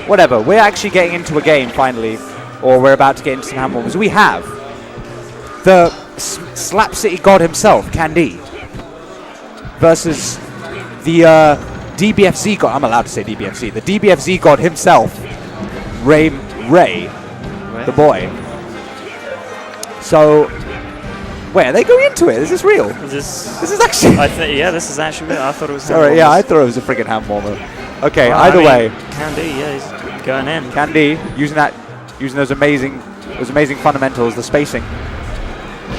whatever. We're actually getting into a game finally, or we're about to get into some hand warmers. We have the Slap City God himself, ChaD, versus the DBFZ God. I'm allowed to say DBFZ. The DBFZ God himself, Ray, the boy. So, wait, are they going into it? Is this real? This is actually. Yeah, this is actually real. I thought it was. Sorry, yeah, I thought it was a friggin' hand warmer. Okay, well, either way. ChaD, yeah, he's going in. ChaD using those amazing fundamentals, the spacing,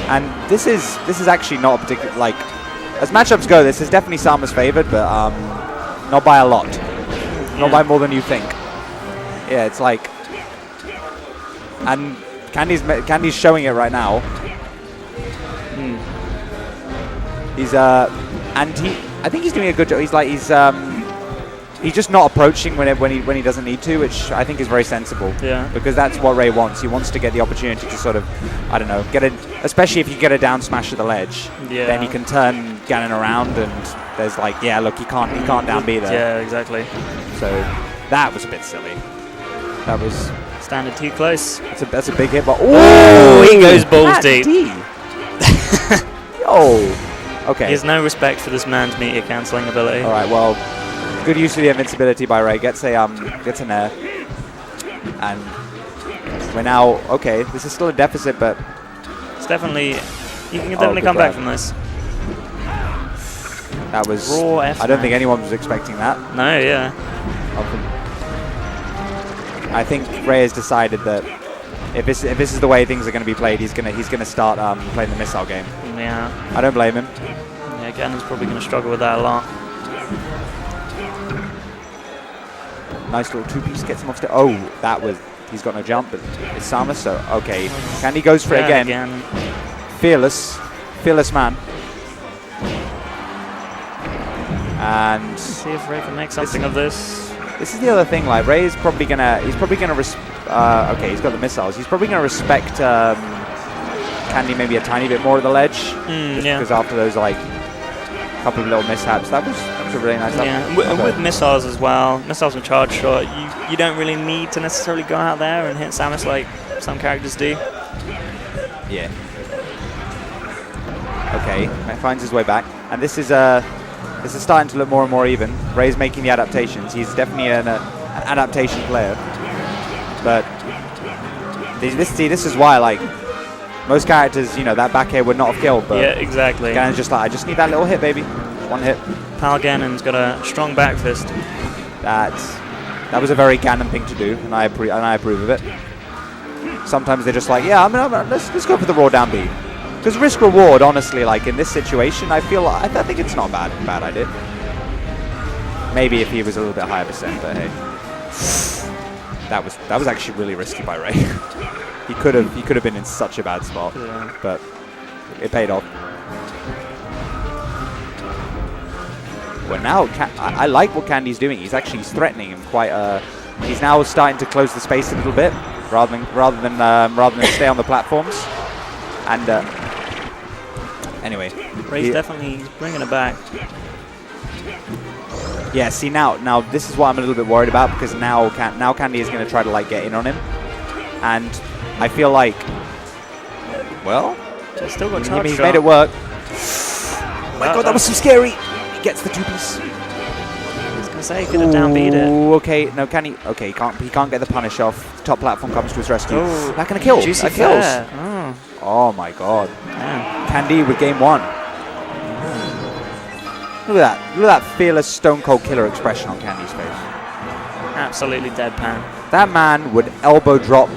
and this is actually not a particular as matchups go. This is definitely Sama's favored, but not by a lot, not by more than you think. Yeah, it's like, and ChaD's showing it right now. He's I think he's doing a good job. He's just not approaching when he doesn't need to, which I think is very sensible. Yeah. Because that's what Ray wants. He wants to get the opportunity to sort of, I don't know, get it. Especially if you get a down smash at the ledge, then he can turn Ganon around, and there's yeah, look, he can't down B there. Yeah, exactly. So that was a bit silly. That was standard too close. That's a big hit, but he goes balls deep. Oh. Okay. He has no respect for this man's meteor cancelling ability. All right, well, good use of the invincibility by Ray. Gets an air, and we're now okay. This is still a deficit, but it's definitely you can definitely come back from this. That was raw F. I don't think anyone was expecting that. No, yeah. I think Ray has decided that if this is the way things are going to be played, he's gonna start playing the missile game. Yeah. I don't blame him. Yeah, Ganon's probably going to struggle with that a lot. Nice little two-piece, gets him off to. Oh, he's got no jump, but it's Sama, so okay. ChaD goes for it again. Fearless man. And let's see if Ray can make something of this. This is the other thing. Ray is probably gonna. He's probably gonna. Okay, he's got the missiles. He's probably gonna respect ChaD maybe a tiny bit more at the ledge. Because after those couple of little mishaps, that was a really nice. Yeah, with missiles as well. Missiles and charge shot. You don't really need to necessarily go out there and hit Samus like some characters do. Yeah. Okay, finds his way back, and this is starting to look more and more even. Ray's making the adaptations. He's definitely an adaptation player. But this is why most characters, that back air would not have killed. But yeah, exactly. Ganon's just I just need that little hit, baby. One hit. Pal Ganon's got a strong back fist. That was a very Ganon thing to do, and I approve of it. Sometimes they're just yeah, let's go for the raw down B. Because risk reward, honestly, in this situation, I think it's not a bad idea. Maybe if he was a little bit higher percent, but hey, that was actually really risky by Ray. he could have been in such a bad spot, but it paid off. Well, now I like what ChaD's doing. He's threatening him quite. He's now starting to close the space a little bit, rather than stay on the platforms. And anyway, Ray's definitely bringing it back. Yeah, see now this is what I'm a little bit worried about, because now ChaD is going to try to get in on him, and I feel well, he's still got charge he's shot. made it work. Oh my god, that was so scary. He gets the two-piece. I was going to say, he could have downbeat it. Okay, no, okay, he can't get the punish off. Top platform comes to his rescue. Ooh, that going to kill. Juicy that kills. Oh. Oh my god. Yeah. ChaD with game 1. Look at that. Look at that fearless stone cold killer expression on ChaD's face. Absolutely deadpan. That man would elbow drop.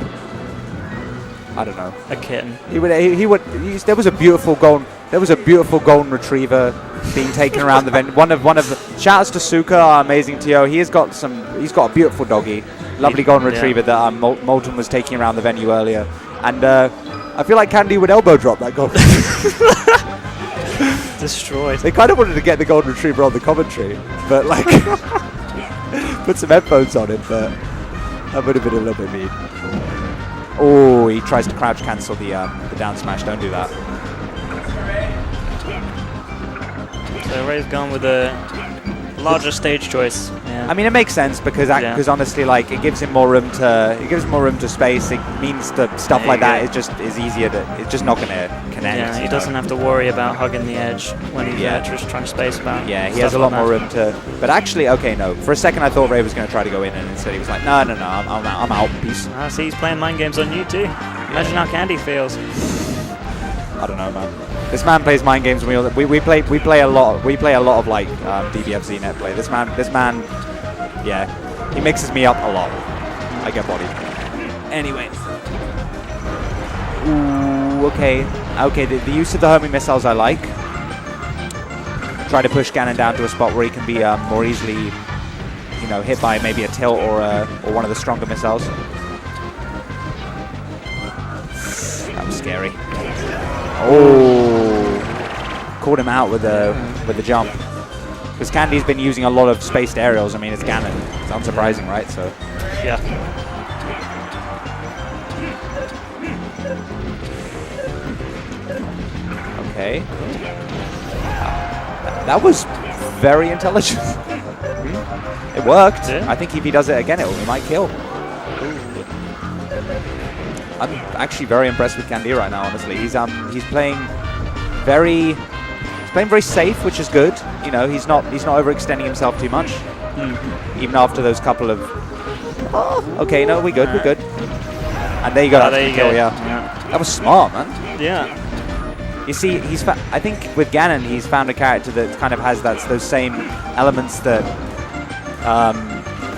I don't know. A kitten. There was a beautiful golden retriever being taken around the venue. One of the shouts to Suka, our amazing TO. He's got a beautiful doggy, lovely golden retriever that Molten was taking around the venue earlier, and I feel like ChaD would elbow drop that golden. Destroyed. They kind of wanted to get the golden retriever on the commentary, but put some headphones on it, but that would have been a little bit mean. Oh, he tries to crouch cancel the down smash. Don't do that. So Ray's gone with a larger stage choice. Yeah. Yeah. I mean, it makes sense because honestly, like it gives him more room to space. It means that stuff like that is easier it's just not going to connect. Yeah, he doesn't have to worry about hugging the edge when he's just trying to space about. Yeah, he has a lot more room to. But actually, okay, no. For a second, I thought Ray was going to try to go in, and instead he was like, no, I'm out. Peace. Ah, see, he's playing mind games on you too. Imagine how ChaD feels. I don't know, man. This man plays mind games. We play a lot of like DBFZ net play. This man, yeah, he mixes me up a lot. I get bodied. Anyway. Ooh, okay. The use of the homing missiles I like. Try to push Ganon down to a spot where he can be more easily, hit by maybe a tilt or one of the stronger missiles. That was scary. Oh, caught him out with the jump. Because ChaD's been using a lot of spaced aerials. I mean, it's Ganon. It's unsurprising, right? So yeah. Okay. That was very intelligent. It worked. Yeah. I think if he does it again, he might kill. I'm actually very impressed with ChaD right now. Honestly, he's playing very safe, which is good. He's not overextending himself too much. Even after those couple of. Oh, okay, no, we're good. And there you go. There you kill, go. Yeah. That was smart, man. Yeah. You see, I think with Ganon, he's found a character that kind of has those same elements that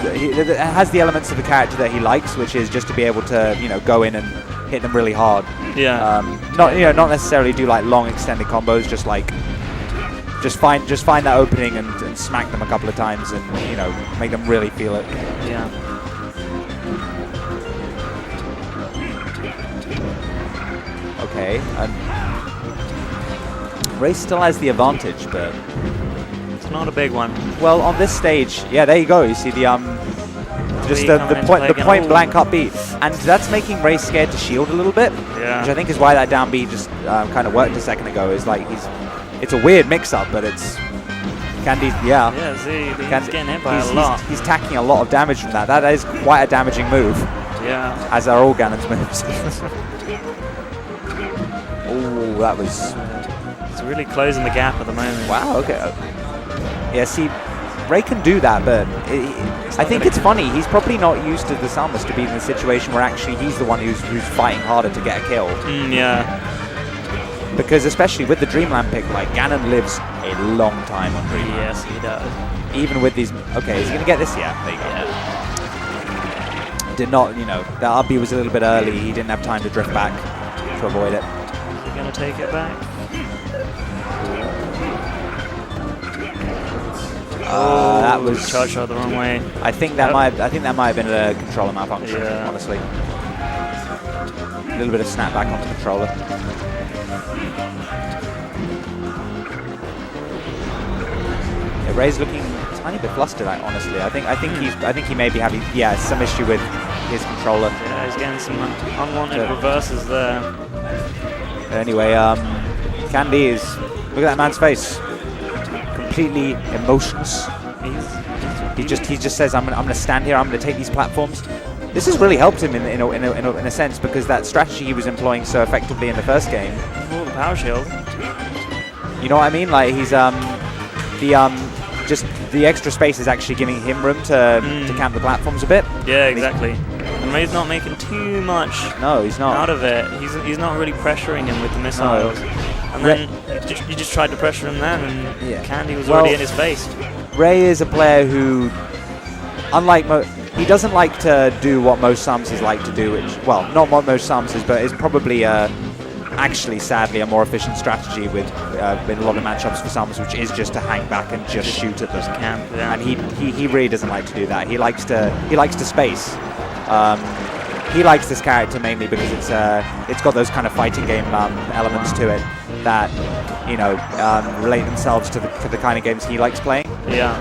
it has the elements of the character that he likes, which is just to be able to go in and hit them really hard. Yeah. Not necessarily do like long extended combos, just find that opening and smack them a couple of times and make them really feel it. Yeah. Okay. Ray still has the advantage, but it's not a big one. Well, on this stage, yeah, there you go. You see the point blank up beat, and that's making Ray scared to shield a little bit. Yeah. Which I think is why that down beat just kind of worked a second ago. Is like it's a weird mix-up, but it's ChaD's. Yeah. Yeah. See, he's getting hit by a lot. He's tacking a lot of damage from that. That is quite a damaging move. Yeah. As are all Ganon's moves. Oh, that was. It's really closing the gap at the moment. Wow. Okay. Yeah. See, Ray can do that, but I think it's funny. He's probably not used to the Samus to be in a situation where actually he's the one who's fighting harder to get a kill. Yeah. Because especially with the Dreamland pick, like Ganon lives a long time on Dreamland. Yes, he does. Even with these. Okay, is he gonna get this? Yeah. There you go. Yeah. Did not. The RB was a little bit early. He didn't have time to drift back to avoid it. Is he gonna take it back? That was charge shot the wrong way. I think that might have been a controller malfunction. Yeah. Honestly, a little bit of snapback on the controller. Yeah, Ray's looking a tiny bit flustered. Honestly, I think he may be having some issue with his controller. Yeah, he's getting some unwanted reverses there. But anyway, ChaD is look at that man's face. Completely emotionless. He just says, "I'm gonna stand here. I'm gonna take these platforms." This has really helped him in a sense because that strategy he was employing so effectively in the first game. Oh, the power shield. You know what I mean? Like he's just the extra space is actually giving him room to camp the platforms a bit. Yeah, exactly. And Ray's not making too much. No, he's not. Out of it. He's not really pressuring him with the missiles. No. And then you just tried to pressure him then, and ChaD was already in his face. Ray is a player who, unlike he doesn't like to do what most Samuses like to do, which, well, not what most Samuses, but is probably actually, sadly, a more efficient strategy with in a lot of matchups for Samus, which is just to hang back and just shoot at them. Camp, yeah. And he really doesn't like to do that. He likes to space. He likes this character mainly because it's got those kind of fighting game elements to it that relate themselves to the kind of games he likes playing. Yeah.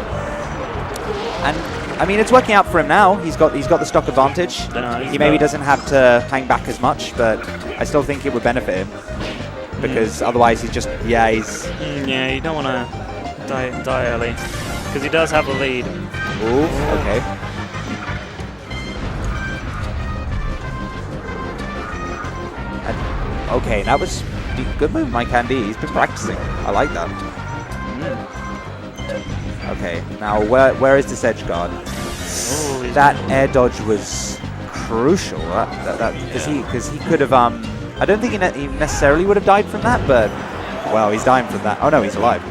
And I mean, it's working out for him now. He's got the stock advantage. He maybe doesn't have to hang back as much, but I still think it would benefit him because otherwise he's just yeah, you don't want to die early because he does have a lead. Ooh, okay. And, okay, that was good move, my Candy. He's been practicing. I like that. Okay, now where is this edge guard? Ooh, That air dodge was crucial. Because he could have. I don't think he necessarily would have died from that, but well, he's dying from that. Oh no, he's alive.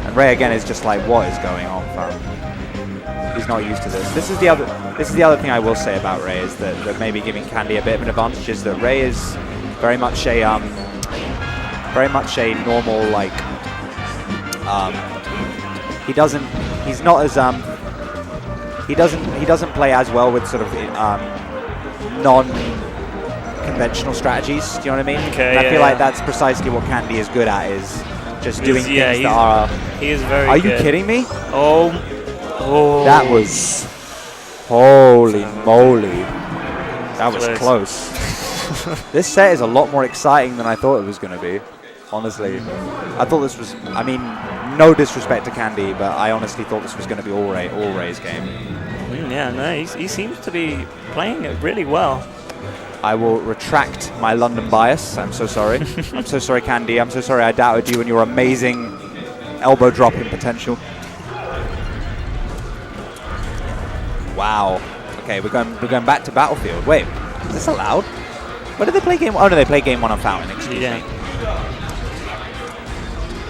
And Ray again is just like, what is going on, fam? He's not used to this. This is the other thing I will say about Ray is that maybe giving Candy a bit of an advantage is that Ray is very much a normal like. He's not as he doesn't play as well with sort of non-conventional strategies. Do you know what I mean? Okay. And I feel like that's precisely what Candy is good at, is just doing things that are. He is very. Are good. you kidding me? Oh. That was. Holy moly! That was close. This set is a lot more exciting than I thought it was going to be. Honestly, I thought this was. I mean, no disrespect to Candy, but I honestly thought this was going to be all Ray's game. Yeah, no, he seems to be playing it really well. I will retract my London bias. I'm so sorry. I'm so sorry, Candy. I'm so sorry I doubted you and your amazing elbow dropping potential. Wow. Okay, we're going back to Battlefield. Wait, is this allowed? Where did they play game? Oh no, they play game 1 on Fountain. Excuse me.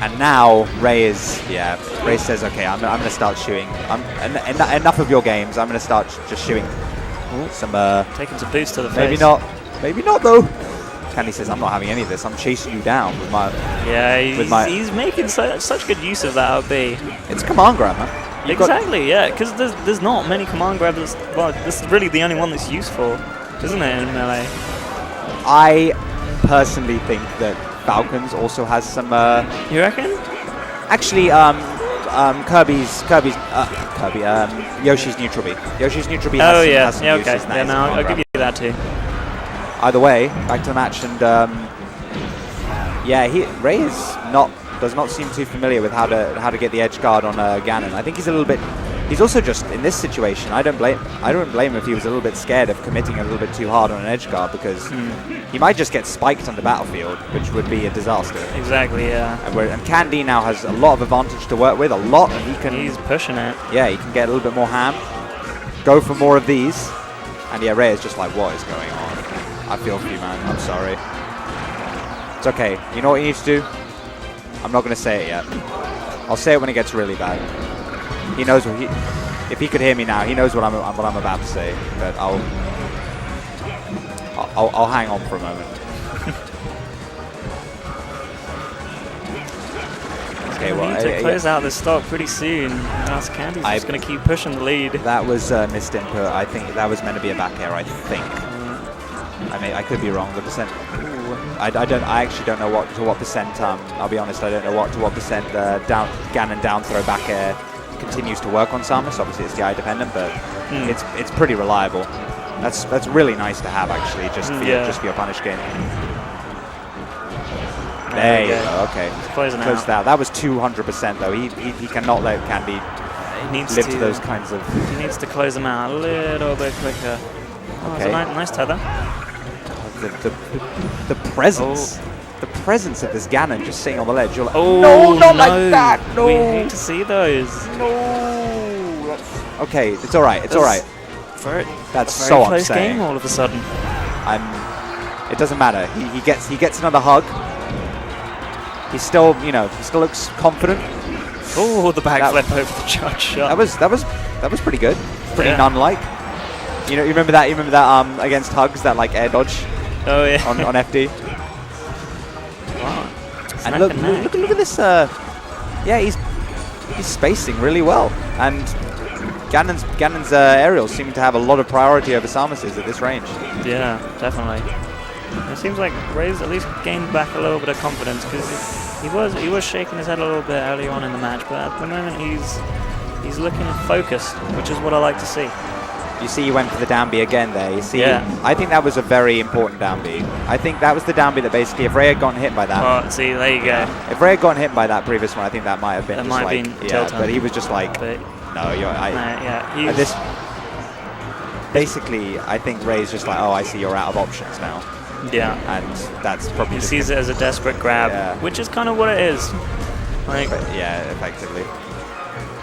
And now Ray says, okay, I'm going to start shooting. Enough of your games. I'm going to start just shooting some. Taking some boots to the face. Maybe not though. Candy says, I'm not having any of this. I'm chasing you down with my. Yeah, he's making such good use of that OB. It's command grab, man. Exactly, yeah, because there's not many command grabs. Well, this is really the only one that's useful, isn't it, in melee? I personally think that Falcons also has some. You reckon? Actually, Yoshi's neutral B. Yoshi's neutral B has some okay. uses. Yeah, no, I'll give you that too. Either way, back to the match, and Ray does not seem too familiar with how to get the edge guard on Ganon. I think he's a little bit. He's also just in this situation. I don't blame him if he was a little bit scared of committing a little bit too hard on an edge guard, because he might just get spiked on the battlefield, which would be a disaster. Exactly, yeah. And Candy now has a lot of advantage to work with, and he's pushing it. Yeah, he can get a little bit more ham, go for more of these, and yeah, Ray is just like, what is going on? I feel for you, man. I'm sorry. It's okay. You know what you need to do? I'm not going to say it yet. I'll say it when it gets really bad. He knows what if he could hear me now, he knows what I'm about to say. But I'll hang on for a moment. Okay, well, we need to close out this stock pretty soon. Else Candy's just going to keep pushing the lead. That was missed input. I think that was meant to be a back air. I think. I mean, I could be wrong. The percent. I actually don't know to what percent. I'll be honest. I don't know to what percent the Ganon down throw back air continues to work on Samus. Obviously, it's DI dependent, but it's pretty reliable. That's really nice to have, actually, just for your punish game. There you go. Okay, closed out. That was 200% though. He cannot let Candy live to those kinds of. He needs to close them out a little bit quicker. Oh, okay. Nice tether. The presence. The presence of this Ganon just sitting on the ledge. You're like, no, not like that. No. We hate to see those. No. Okay, it's all right. It's all right. That's so close upsetting. game all of a sudden. It doesn't matter. He gets another hug. He still looks confident. Oh, the backflip over the charge shot. That was pretty good. Pretty nun-like. You remember that? You remember that against hugs, that like air dodge? Oh yeah. On FD. Wow. And look at this. Yeah, he's spacing really well, and Ganon's aerials seem to have a lot of priority over Samus's at this range. Yeah, definitely. It seems like Ray's at least gained back a little bit of confidence, because he was shaking his head a little bit earlier on in the match, but at the moment he's looking focused, which is what I like to see. You see, he went for the down B again there. You see, I think that was a very important down B. I think that was the down B that basically, if Ray had gotten hit by that. Oh, see, there you go. If Ray had gotten hit by that previous one, I think that might have been tilt. But he was just like, No, yeah, at this. Basically, I think Ray's just like, oh, I see you're out of options now. Yeah. And that's probably He just sees it as a desperate grab, which is kind of what it is. Like, yeah, effectively.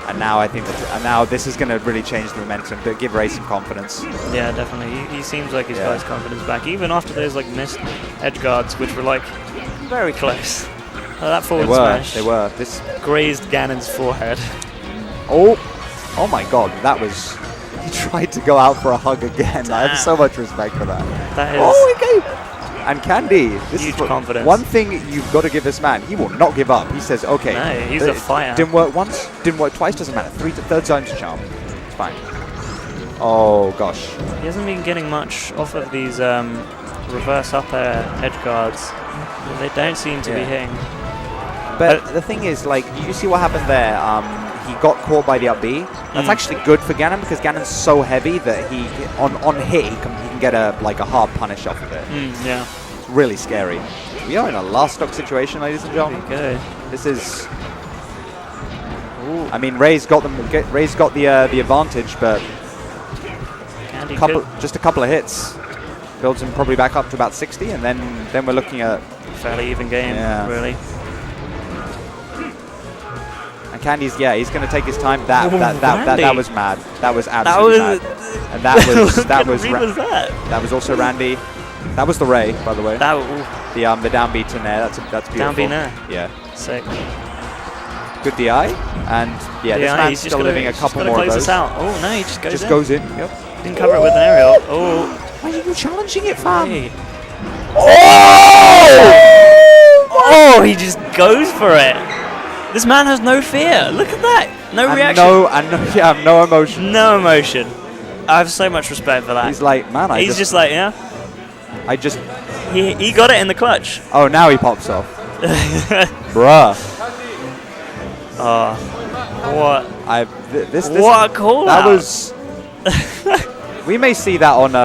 And now I think now this is going to really change the momentum, but give Ray some confidence. Yeah, definitely. He seems like he's got his confidence back, even after those like missed edge guards, which were like very close. That forward smash. They were. This grazed Ganon's forehead. Oh my God! That was. He tried to go out for a hug again. I have so much respect for that. That is. Oh, okay. And ChaD, this huge is confidence. One thing you've got to give this man, he will not give up. He says, okay. No, he's a fighter. Didn't work once, didn't work twice, doesn't matter. Third zone's a charm. It's fine. Oh, gosh. He hasn't been getting much off of these reverse up air edge guards. They don't seem to be hitting. But the thing is, like, you see what happened there? He got caught by the up B. That's actually good for Ganon because Ganon's so heavy that he, on hit, he can get a hard punish off of it. Yeah. It's really scary. We are in a last stock situation, ladies and gentlemen. Good. This is. Ooh. I mean, Ray's got the advantage, but just a couple of hits builds him probably back up to about 60, and then we're looking at fairly even game, really. And ChaD's, he's going to take his time. That was mad. That was absolutely mad. And that was also Randy. That was the Ray, by the way. The down B to Nair. That's beautiful. Down B Nair. Yeah. Sick. Good DI, and this man's still living a couple more of those. This out. Oh no, he just goes in. Yep. Didn't cover it with an aerial. Oh. Why are you challenging it, fam? Hey. Oh! He just goes for it. This man has no fear. Look at that. No reaction. No emotion. No emotion. I have so much respect for that. He's like, man, He's just like, He got it in the clutch. Oh, now he pops off. Bruh. Oh, what? This what a call That out. was. We may see that on.